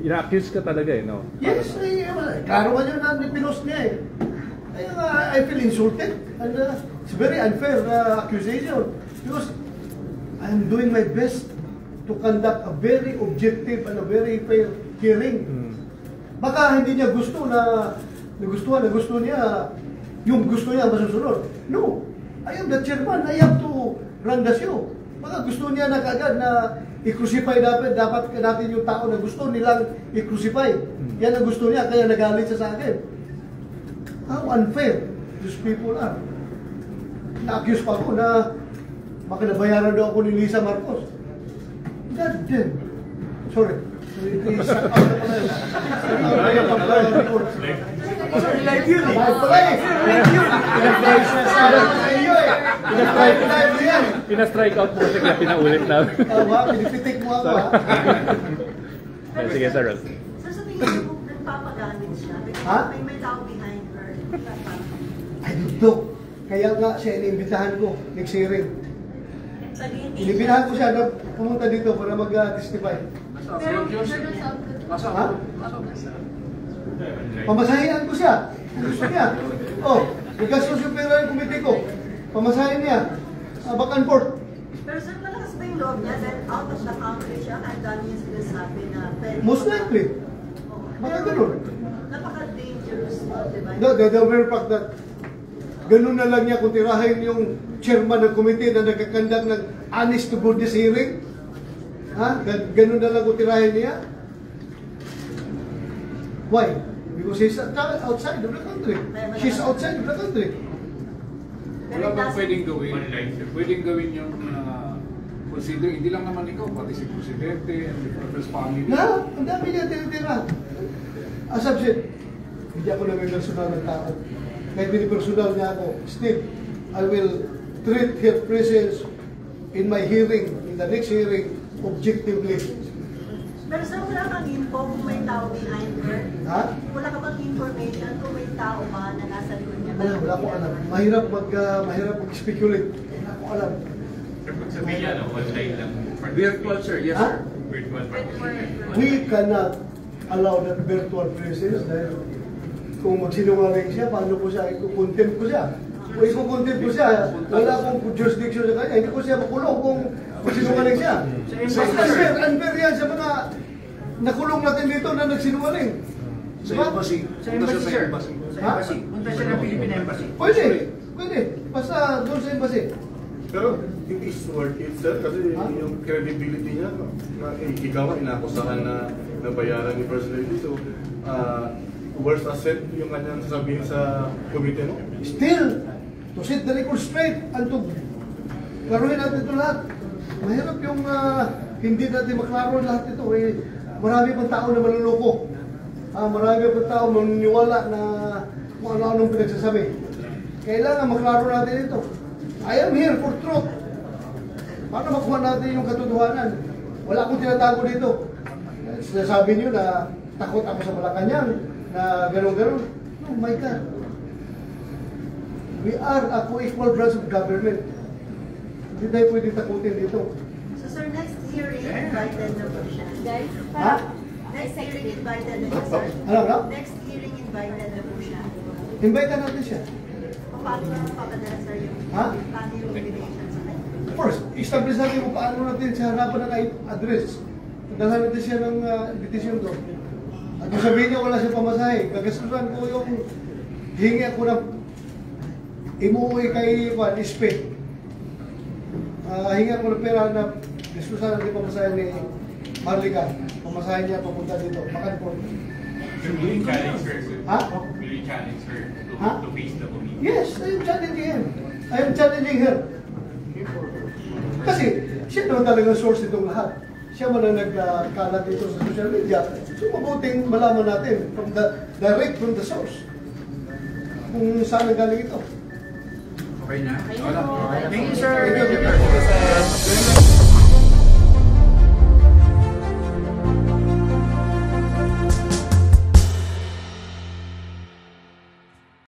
ina-accuse ka talaga eh, no? Yes, klaro man yun na pinost niya eh. I feel insulted and it's very unfair accusation because I am doing my best to conduct a very objective and a very fair hearing. Baka hindi niya gusto na gusto niya yung gusto niya masusunod. No, I am the chairman, I have to run the show. Baka gusto niya na kagad na i-crucify dapat natin yung tao na gusto nilang i-crucify. Yan ang gusto niya, kaya nagalit siya sa akin. How unfair these people are. Na-accuse pa ako na baka nabayaran daw ako ni Lisa Marcos. God damn. Sorry. Like yun eh. Pina-strike out mo kasi kaya pinaulit namin. Pinipitik mo ako ha. Sige, sir. So sa tingin mo, nagpapagamit siya? May tao behind her? I don't know. Kaya nga siya iniimbitahan ko, next hearing. Iniimbitahan ko siya na pumunta dito para mag-testify. Ha? Pamasahinan ko siya. Gusto niya. Oh, naggastos yung pera yung komite ko. Pamasahin niya. Back and forth. Pero sir, malakas ba yung loob niya? Then out of the country siya, ang dami niya sinasabi na pwede. Most likely. Baka ganun. Napaka-dangerous mo, diba? No, the very fact that ganun na lang niya kung tirahin yung chairman ng komite na nagkakandak ng honest to goodness hearing. Ha? Ganun na lang kung tirahin niya. Why? Because he's outside of the country. She's outside of the country. Wala bang pwedeng gawin? Pwedeng gawin yung consider, hindi lang naman ikaw, pati si Presidente and the President's family. Na, ang dami niya tinitira. As I've said, hindi ako namin personal ng tao. Kahit personal niya ako, still, I will treat her presence in my hearing, in the next hearing, objectively. Pero sir, wala kang info kung may tao behind her? Ha? Wala ka bang information kung may tao ba na nasa likod niya? Wala ko alam. Mahirap mag-speculate. Wala ko alam. Sabihin niya, online lang. Virtual, sir. Yes, sir. Virtual. We cannot allow that virtual presence dahil kung magsinungaling siya, paano ko siya, i-contempt ko siya. Kung i-contempt ko siya, wala akong jurisdiction sa kanya, hindi ko siya makulong kung magsinungaling siya. Unfair yan sa mga nakulong natin dito na nagsinungaling. Sa embassy. Sa embassy, sir. Sa embassy. Punta siya ng Philippine Embassy. Pwede. Basta doon sa embassy. Pero it is worth it, sir, kasi yung credibility niya, ikaw ang inakusahan na nabayaran ni First Lady. So, worst asset yung kanyang sasabihin sa komite mo? Still, to set the record straight and to klaruhin natin ito lahat. Mahirap yung hindi natin maklaro lahat ito. Marami pang tao na maluloko. Marami pang tao maniniwala na kung ano-anong pinagsasabi. Kailangan maklaro natin ito. I am here for truth. Paano makuha natin yung katotohanan? Wala akong tinatago dito. Sinasabi niyo na takot ako sa Malacanang, na gano'n-gano'n. Oh my God. We are a co-equal branch of government. Hindi tayo pwedeng takutin dito. So sir, next hearing, invited na po siya. Ha? Next hearing, invited na siya, sir. Ano? Next hearing, invited na po siya. Invite natin siya. Paano papadala, sir, yung paano yung invitation sa kanya? First, establish natin kung paano natin sa harapan ng address. Dalhan natin siya ng invitation doon. At kung sabihin niya wala siya pamasahe, gagastusan ko yung hingi ako na imuwi kay Ispe. Hingi ako ng pera na gastusan natin pamasahe ni Marlica. Pamasahe niya papunta dito. Makan po. Will you challenge her, sir? Ha? Will you challenge her to face the committee? Yes, I am challenging him. I am challenging her. Kasi siya naman talagang source itong lahat. Siya man ang nagkalat dito sa social media. So mabuting malaman natin from direct from the source kung saan galing ito. Okay na? Ayun po. Thank you, sir.